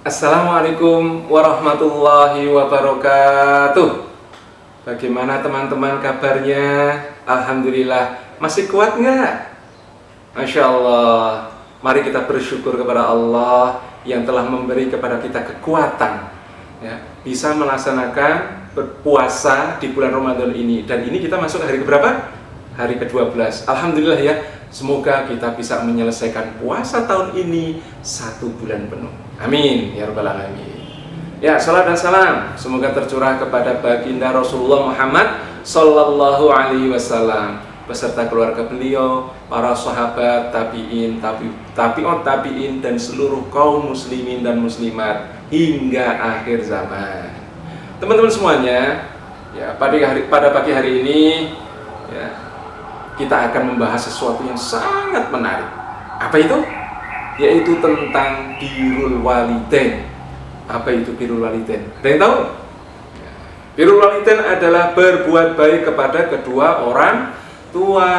Assalamualaikum warahmatullahi wabarakatuh. Bagaimana teman-teman kabarnya? Alhamdulillah. Masih kuat nggak? Masya Allah. Mari kita bersyukur kepada Allah yang telah memberi kepada kita kekuatan, ya, bisa melaksanakan berpuasa di bulan Ramadan ini. Dan ini kita masuk hari keberapa? Hari ke-12. Alhamdulillah ya. Semoga kita bisa menyelesaikan puasa tahun ini 1 bulan penuh. Amin ya rabbal alamin. Ya, salam dan salam semoga tercurah kepada baginda Rasulullah Muhammad sallallahu alaihi wasallam beserta keluarga beliau, para sahabat, tabi'in, tabi'in dan seluruh kaum muslimin dan muslimat hingga akhir zaman. Teman-teman semuanya, ya, pada pagi hari ini ya, kita akan membahas sesuatu yang sangat menarik. Apa itu? Yaitu tentang birrul walidain. Apa itu birrul walidain? Ada yang tahu? Birrul walidain adalah berbuat baik kepada kedua orang tua.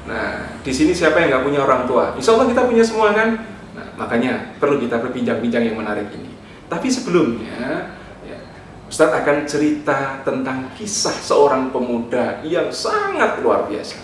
Nah, di sini siapa yang nggak punya orang tua? Insya Allah kita punya semua kan? Nah, makanya perlu kita berbincang-bincang yang menarik ini. Tapi sebelumnya, ya, Ustadz akan cerita tentang kisah seorang pemuda yang sangat luar biasa.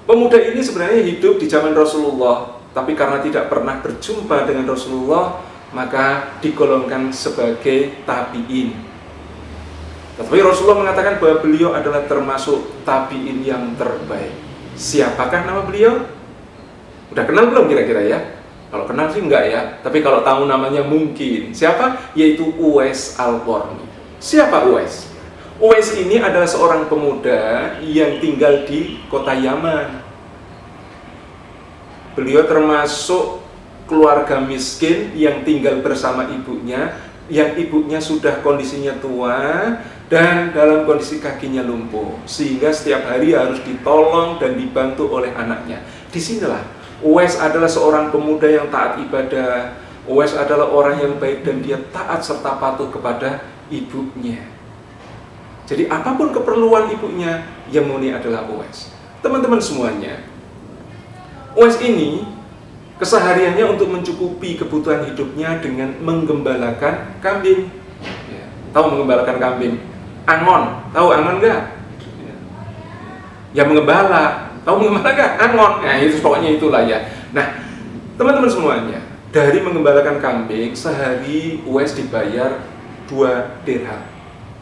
Pemuda ini sebenarnya hidup di zaman Rasulullah, tapi karena tidak pernah berjumpa dengan Rasulullah, maka digolongkan sebagai tabi'in. Tetapi Rasulullah mengatakan bahwa beliau adalah termasuk tabi'in yang terbaik. Siapakah nama beliau? Udah kenal belum kira-kira ya? Kalau kenal sih enggak ya, tapi kalau tahu namanya mungkin. Siapa? Yaitu Uwais Al-Qarni. Siapa Uwais? Uwais ini adalah seorang pemuda yang tinggal di kota Yaman. Beliau termasuk keluarga miskin yang tinggal bersama ibunya, yang ibunya sudah kondisinya tua dan dalam kondisi kakinya lumpuh, sehingga setiap hari harus ditolong dan dibantu oleh anaknya. Disinilah Uwais adalah seorang pemuda yang taat ibadah. Uwais adalah orang yang baik dan dia taat serta patuh kepada ibunya. Jadi apapun keperluan ibunya, yang murni adalah Uwais. Teman-teman semuanya, Uwais ini kesehariannya untuk mencukupi kebutuhan hidupnya dengan menggembalakan kambing. Ya, tahu menggembalakan kambing? Angon, tahu angon nggak? Ya menggembala, tahu menggembala nggak? Angon. Nah itu pokoknya itulah ya. Nah teman-teman semuanya, dari menggembalakan kambing sehari Uwais dibayar 2 dirham.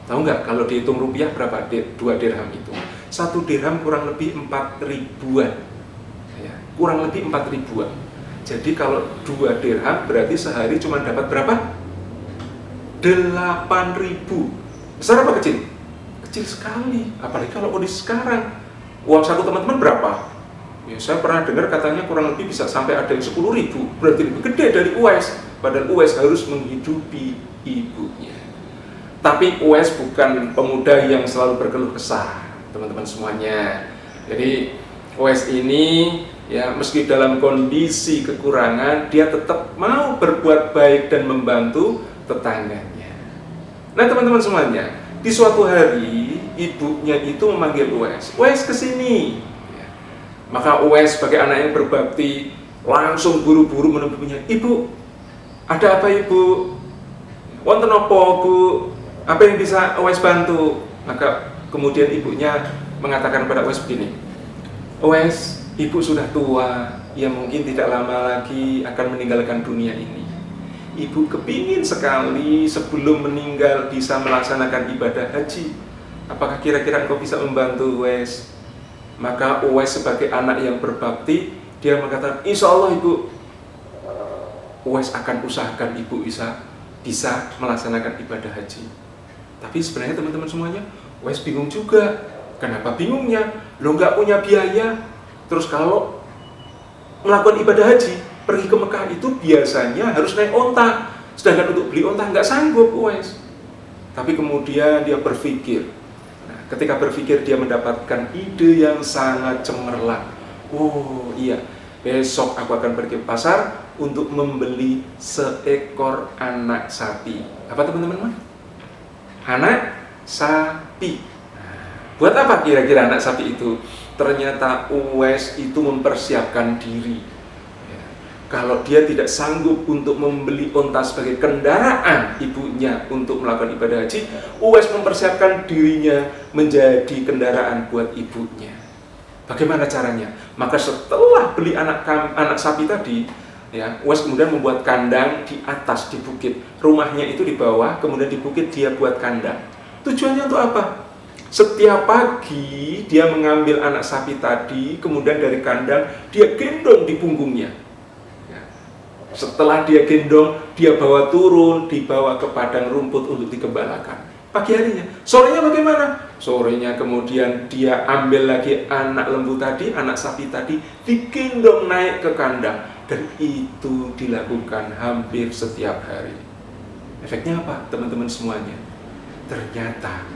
Tahu nggak kalau dihitung rupiah berapa 2 dirham itu? 1 dirham kurang lebih 4 ribuan. Ya, kurang lebih 4 ribuan. Jadi kalau 2 dirham berarti sehari cuma dapat berapa? 8.000. Besar apa kecil? Kecil sekali. Apalagi kalau kondisi sekarang. Uang saku teman-teman berapa? Ya, saya pernah dengar katanya kurang lebih bisa sampai ada yang 10.000. Berarti lebih gede dari Uwais. Padahal Uwais harus menghidupi ibunya. Tapi Uwais bukan pemuda yang selalu berkeluh kesah, teman-teman semuanya. Jadi Uwais ini, ya, meski dalam kondisi kekurangan, dia tetap mau berbuat baik dan membantu tetangganya. Nah teman-teman semuanya, di suatu hari ibunya itu memanggil Uwais. Uwais kesini. Ya. Maka Uwais sebagai anak yang berbakti langsung buru-buru menempuhnya. Ibu, ada apa ibu? Wonten apa bu? Apa yang bisa Uwais bantu? Maka kemudian ibunya mengatakan kepada Uwais begini. Uwais, ibu sudah tua, ya mungkin tidak lama lagi akan meninggalkan dunia ini. Ibu kepingin sekali sebelum meninggal bisa melaksanakan ibadah haji. Apakah kira-kira engkau bisa membantu Uwais? Maka Uwais sebagai anak yang berbakti, dia mengatakan, insya Allah ibu. Uwais akan usahakan ibu bisa melaksanakan ibadah haji. Tapi sebenarnya teman-teman semuanya, Uwais bingung juga. Kenapa bingungnya? Lo nggak punya biaya. Terus kalau melakukan ibadah haji, pergi ke Mekah itu biasanya harus naik onta. Sedangkan untuk beli onta nggak sanggup Uwais. Tapi kemudian dia berpikir. Nah, ketika berpikir dia mendapatkan ide yang sangat cemerlang. Oh iya, besok aku akan pergi ke pasar untuk membeli seekor anak sapi. Apa teman-teman? Anak sapi. Buat apa kira-kira anak sapi itu? Ternyata Uwais itu mempersiapkan diri. Kalau dia tidak sanggup untuk membeli onta sebagai kendaraan ibunya untuk melakukan ibadah haji, Uwais mempersiapkan dirinya menjadi kendaraan buat ibunya. Bagaimana caranya? Maka setelah beli anak sapi tadi, ya, Uwais kemudian membuat kandang di atas, di bukit. Rumahnya itu di bawah, kemudian di bukit dia buat kandang. Tujuannya untuk apa? Setiap pagi dia mengambil anak sapi tadi, kemudian dari kandang dia gendong di punggungnya. Setelah dia gendong, dia bawa turun, dibawa ke padang rumput untuk digembalakan. Pagi harinya, sorenya bagaimana? Sorenya kemudian dia ambil lagi anak lembu tadi, anak sapi tadi, digendong naik ke kandang. Dan itu dilakukan hampir setiap hari. Efeknya apa, teman-teman semuanya? Ternyata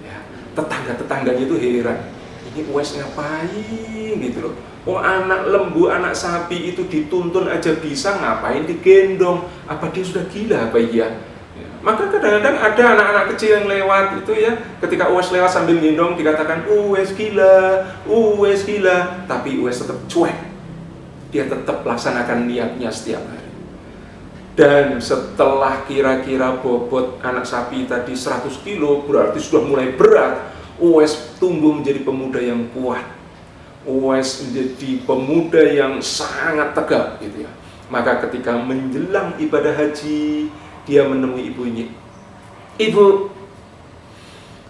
ya, tetangga-tetangganya itu heran. Ini Uwais ngapain gitu loh. Oh, anak lembu, anak sapi itu dituntun aja bisa, ngapain digendong? Apa dia sudah gila apa iya? Ya. Maka kadang-kadang ada anak-anak kecil yang lewat itu ya, ketika Uwais lewat sambil gendong dikatakan Uwais gila, Uwais gila. Tapi Uwais tetap cuek. Dia tetap laksanakan niatnya setiap hari. Dan setelah kira-kira bobot anak sapi tadi 100 kilo, berarti sudah mulai berat. Uwais tumbuh menjadi pemuda yang kuat. Uwais menjadi pemuda yang sangat tegap gitu ya. Maka ketika menjelang ibadah haji, dia menemui ibunya. Ibu,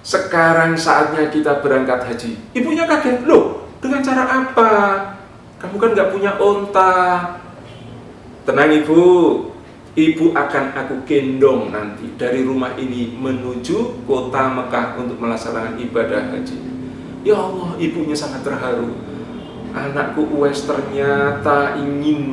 sekarang saatnya kita berangkat haji. Ibunya kaget, loh dengan cara apa? Kamu kan gak punya onta. Tenang ibu, ibu akan aku gendong nanti dari rumah ini menuju kota Mekah untuk melaksanakan ibadah haji. Ya Allah, ibunya sangat terharu. Anakku Uwais ternyata ingin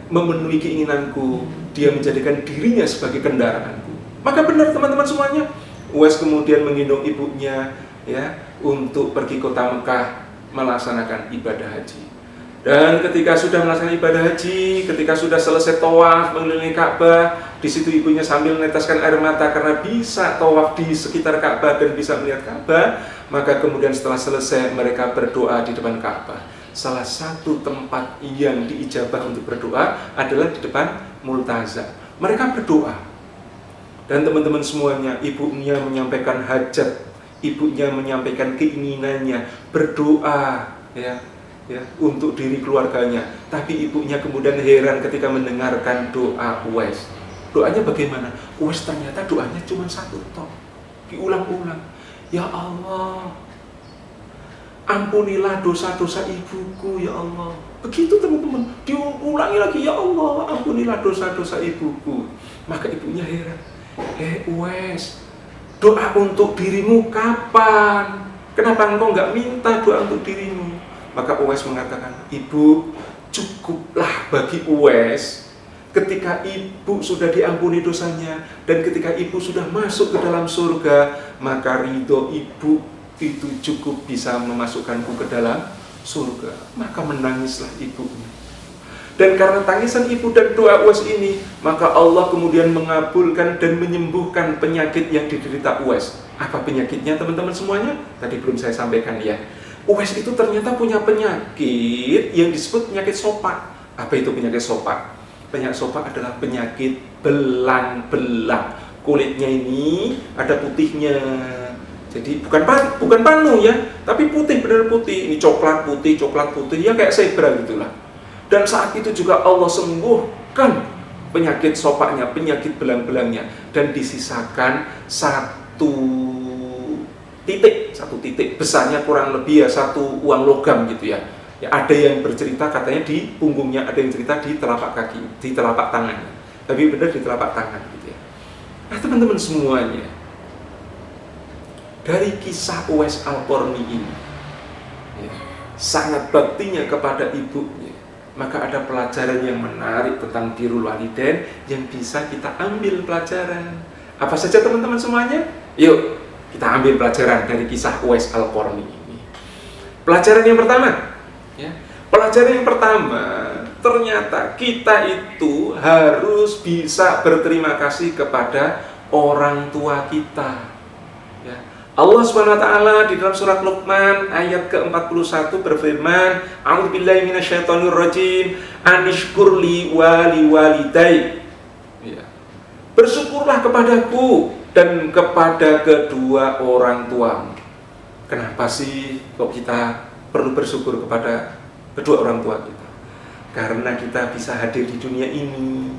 memenuhi keinginanku. Dia menjadikan dirinya sebagai kendaraanku. Maka benar teman-teman semuanya. Uwais kemudian menggendong ibunya ya untuk pergi kota Mekah melaksanakan ibadah haji. Dan ketika sudah melaksanakan ibadah haji, ketika sudah selesai tawaf mengelilingi Ka'bah, di situ ibunya sambil meneteskan air mata karena bisa tawaf di sekitar Ka'bah dan bisa melihat Ka'bah. Maka kemudian setelah selesai mereka berdoa di depan Ka'bah. Salah satu tempat yang diijabah untuk berdoa adalah di depan Multazam. Mereka berdoa. Dan teman-teman semuanya, ibunya menyampaikan hajat, ibunya menyampaikan keinginannya, berdoa ya untuk diri keluarganya. Tapi ibunya kemudian heran ketika mendengarkan doa Uwais. Doanya bagaimana? Uwais ternyata doanya cuma satu toh, diulang-ulang. Ya Allah, ampunilah dosa-dosa ibuku ya Allah. Begitu teman-teman, diulangi lagi, ya Allah, ampunilah dosa-dosa ibuku. Maka ibunya heran. Uwais, doa untuk dirimu kapan? Kenapa engkau nggak minta doa untuk dirimu? Maka Uwais mengatakan, ibu, cukuplah bagi Uwais ketika ibu sudah diampuni dosanya dan ketika ibu sudah masuk ke dalam surga, maka ridho ibu itu cukup bisa memasukkanku ke dalam surga. Maka menangislah ibunya. Dan karena tangisan ibu dan doa Uwais ini, maka Allah kemudian mengabulkan dan menyembuhkan penyakit yang diderita Uwais. Apa penyakitnya teman-teman semuanya? Tadi belum saya sampaikan ya. Uwais itu ternyata punya penyakit yang disebut penyakit sopak. Apa itu penyakit sopak? Penyakit sopak adalah penyakit belang-belang. Kulitnya ini ada putihnya. Jadi bukan panu ya, tapi putih, benar putih. Ini coklat putih, ya kayak zebra gitulah. Dan saat itu juga Allah sembuhkan penyakit sopaknya, penyakit belang-belangnya, dan disisakan satu titik besarnya kurang lebih ya satu uang logam gitu ya. Ya ada yang bercerita katanya di punggungnya, ada yang cerita di telapak kaki, di telapak tangannya. Tapi benar di telapak tangan gitu ya. Nah teman-teman semuanya, dari kisah Uwais Al-Qarni ini ya, sangat baktinya kepada ibunya, maka ada pelajaran yang menarik tentang birrul walidain yang bisa kita ambil pelajaran. Apa saja teman-teman semuanya? Yuk kita ambil pelajaran dari kisah Uwais Al-Qarni ini. Pelajaran yang pertama ya, pelajaran yang pertama, ternyata kita itu harus bisa berterima kasih kepada orang tua kita ya. Allah Subhanahu wa taala di dalam surat Luqman ayat ke-41 berfirman, "A'udzubillahi minasyaitonirrajim, anishkurli waliwalidayk." Ya. Bersyukurlah kepadaku dan kepada kedua orang tuamu. Kenapa sih kok kita perlu bersyukur kepada kedua orang tua kita? Karena kita bisa hadir di dunia ini,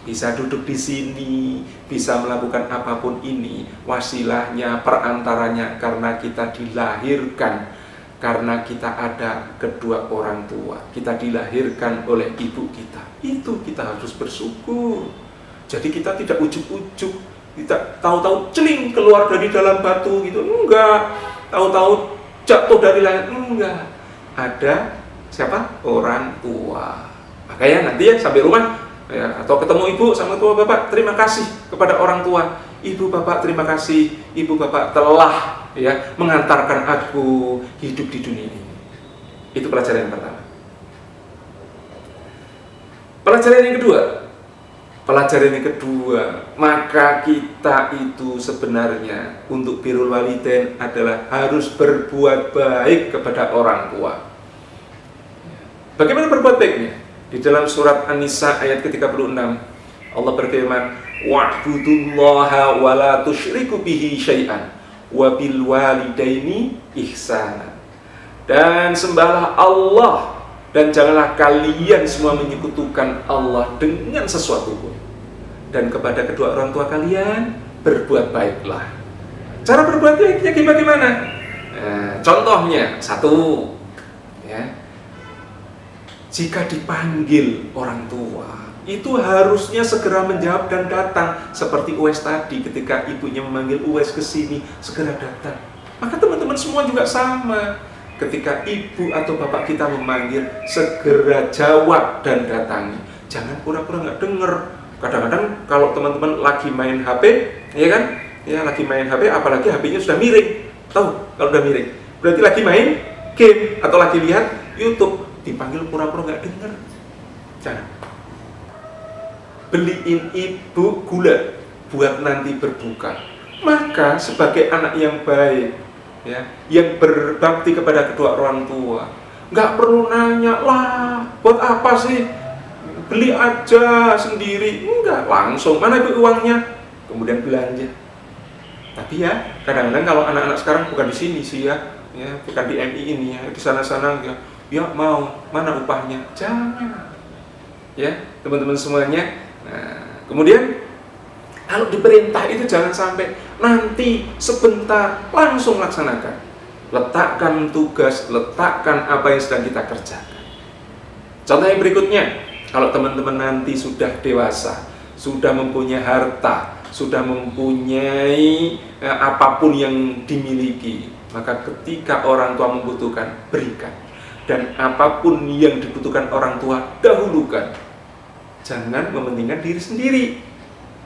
bisa duduk di sini, bisa melakukan apapun ini, wasilahnya, perantaranya karena kita dilahirkan, karena kita ada kedua orang tua, kita dilahirkan oleh ibu kita. Itu kita harus bersyukur. Jadi kita tidak ujuk-ujuk, kita tahu-tahu celing keluar dari dalam batu gitu, enggak. Tahu-tahu jatuh dari langit, enggak. Ada siapa? Orang tua. Makanya nanti ya sampai rumah ya, atau ketemu ibu sama tua bapak, terima kasih kepada orang tua. Ibu bapak terima kasih, ibu bapak telah ya mengantarkan aku hidup di dunia ini. Itu pelajaran yang pertama. Pelajaran yang kedua, maka kita itu sebenarnya untuk birrul walidain adalah harus berbuat baik kepada orang tua. Bagaimana berbuat baiknya? Di dalam surat An-Nisa ayat ke-36 Allah berfirman, "Wa'budullaha wa la tusyriku bihi syai'an wa bil walidaini ihsana." Dan sembahlah Allah dan janganlah kalian semua menyekutukan Allah dengan sesuatu pun. Dan kepada kedua orang tua kalian berbuat baiklah. Cara berbuat baiknya bagaimana? Contohnya satu, ya. Jika dipanggil orang tua, itu harusnya segera menjawab dan datang. Seperti Uwais tadi, ketika ibunya memanggil Uwais ke sini, segera datang. Maka teman-teman semua juga sama. Ketika ibu atau bapak kita memanggil, segera jawab dan datangi. Jangan pura-pura nggak dengar. Kadang-kadang kalau teman-teman lagi main HP, ya kan? Ya lagi main HP, apalagi HP-nya sudah miring. Tahu kalau udah miring? Berarti lagi main game atau lagi lihat YouTube. Dipanggil pura-pura nggak dengar. Jangan. Beliin ibu gula buat nanti berbuka. Maka sebagai anak yang baik, ya, yang berbakti kepada kedua orang tua, nggak perlu nanya lah, buat apa sih? Beli aja sendiri. Enggak, langsung mana ibu uangnya? Kemudian belanja. Tapi ya, kadang-kadang kalau anak-anak sekarang bukan di sini sih ya, bukan di MI ini ya, di sana-sana ya. Ya mau, mana upahnya? Jangan. Ya, teman-teman semuanya. Nah, kemudian kalau diperintah itu jangan sampai nanti sebentar, langsung laksanakan. Letakkan tugas, letakkan apa yang sedang kita kerjakan. Contoh yang berikutnya, kalau teman-teman nanti sudah dewasa, sudah mempunyai harta, sudah mempunyai apapun yang dimiliki, maka ketika orang tua membutuhkan, berikan. Dan apapun yang dibutuhkan orang tua, dahulukan. Jangan mementingkan diri sendiri.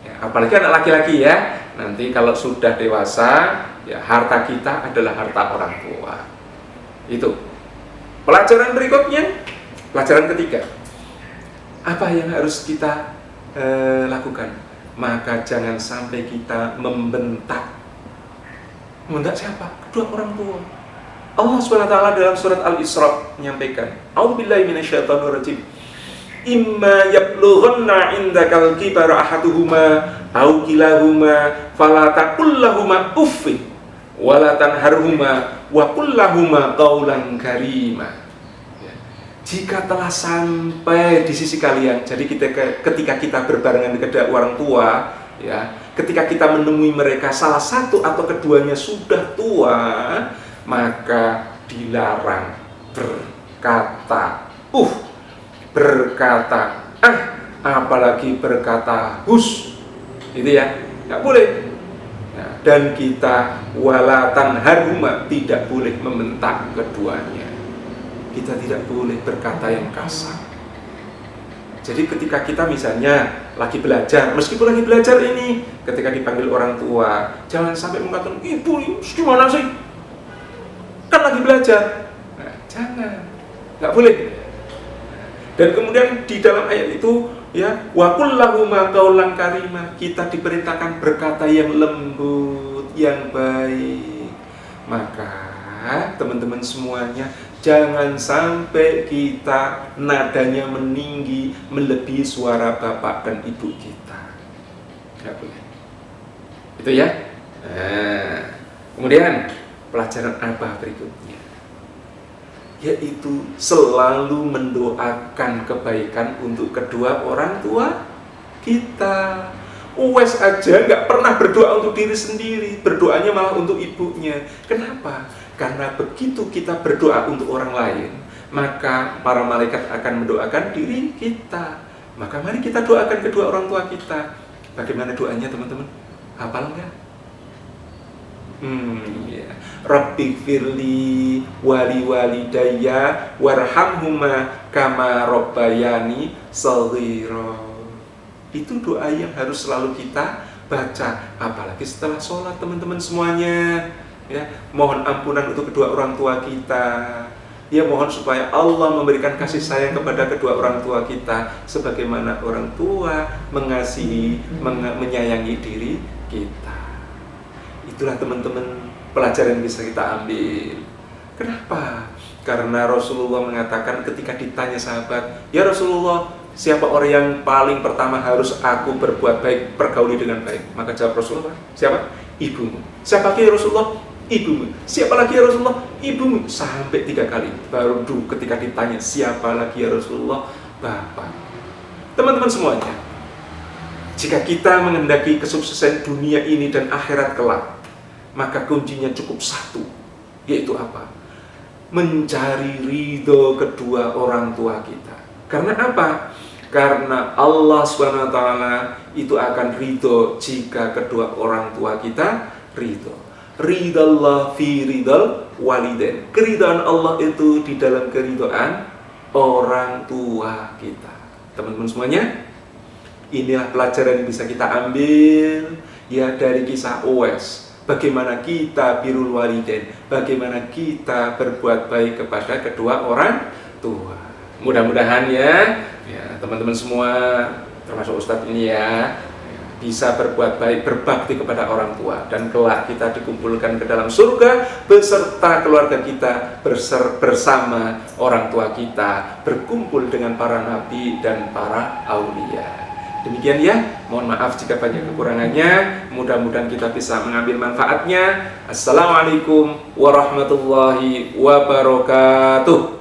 Ya, apalagi anak laki-laki ya. Nanti kalau sudah dewasa, ya harta kita adalah harta orang tua. Itu. Pelajaran berikutnya, pelajaran ketiga. Apa yang harus kita lakukan? Maka jangan sampai kita membentak. Membentak siapa? Kedua orang tua. Allah SWT dalam surat Al-Isra menyampaikan, "A'udzubillahi minasyaitonirrajim. Imma yablughanna 'indakal kibara ahaduhuma aw kilahuma fala taqul lahumā uffin wa la tanharhuma wa qul lahumā qawlan karīma." Jika telah sampai di sisi kalian, jadi ketika kita berbarengan dengan kedua orang tua, ya, ketika kita menemui mereka salah satu atau keduanya sudah tua, maka dilarang berkata berkata apalagi berkata hus, itu ya, nggak boleh. Nah, dan kita walatan haruma, tidak boleh membentak keduanya. Kita tidak boleh berkata yang kasar. Jadi ketika kita misalnya lagi belajar, meskipun lagi belajar ini, ketika dipanggil orang tua, jangan sampai mengatakan, "Ibu, gimana sih? Kan lagi belajar." Nah, jangan, nggak boleh. Dan kemudian di dalam ayat itu, ya, wa qul lahumā qawlan karīma, kita diperintahkan berkata yang lembut, yang baik. Maka teman-teman semuanya, jangan sampai kita nadanya meninggi melebihi suara bapak dan ibu kita. Nggak boleh. Itu ya. Nah, kemudian pelajaran apa berikutnya? Yaitu selalu mendoakan kebaikan untuk kedua orang tua kita. Uwais aja nggak pernah berdoa untuk diri sendiri, berdoanya malah untuk ibunya. Kenapa? Karena begitu kita berdoa untuk orang lain, maka para malaikat akan mendoakan diri kita. Maka mari kita doakan kedua orang tua kita. Bagaimana doanya teman-teman? Hafal nggak? Ya. Rabbighfirli wali walidayya warhamhuma kama rabbayani shaghira. Itu doa yang harus selalu kita baca, apalagi setelah sholat teman-teman semuanya. Ya, mohon ampunan untuk kedua orang tua kita. Ya, mohon supaya Allah memberikan kasih sayang kepada kedua orang tua kita, sebagaimana orang tua mengasihi, menyayangi diri kita. Itulah teman-teman pelajaran yang bisa kita ambil. Kenapa? Karena Rasulullah mengatakan ketika ditanya sahabat, ya Rasulullah, siapa orang yang paling pertama harus aku berbuat baik, pergauli dengan baik? Maka jawab Rasulullah, siapa? Ibumu. Siapa lagi ya Rasulullah? Ibumu. Siapa lagi ya Rasulullah? Ibumu. Sampai 3 kali. Baru ketika ditanya siapa lagi ya Rasulullah? Bapak. Teman-teman semuanya, jika kita menghendaki kesuksesan dunia ini dan akhirat kelak, maka kuncinya cukup satu, yaitu apa? Mencari ridho kedua orang tua kita. Karena apa? Karena Allah SWT itu akan ridho jika kedua orang tua kita ridho. Ridallah fi ridal walidain. Keridhaan Allah itu di dalam keridhaan orang tua kita. Teman-teman semuanya, inilah pelajaran yang bisa kita ambil ya dari kisah Uwais. Bagaimana kita birrul walidain, bagaimana kita berbuat baik kepada kedua orang tua. Mudah-mudahan ya teman-teman semua, termasuk Ustadz ini ya, bisa berbuat baik, berbakti kepada orang tua, dan kelak kita dikumpulkan ke dalam surga beserta keluarga kita, bersama orang tua kita, berkumpul dengan para nabi dan para aulia. Demikian ya, mohon maaf jika banyak kekurangannya, mudah-mudahan kita bisa mengambil manfaatnya. Assalamualaikum warahmatullahi wabarakatuh.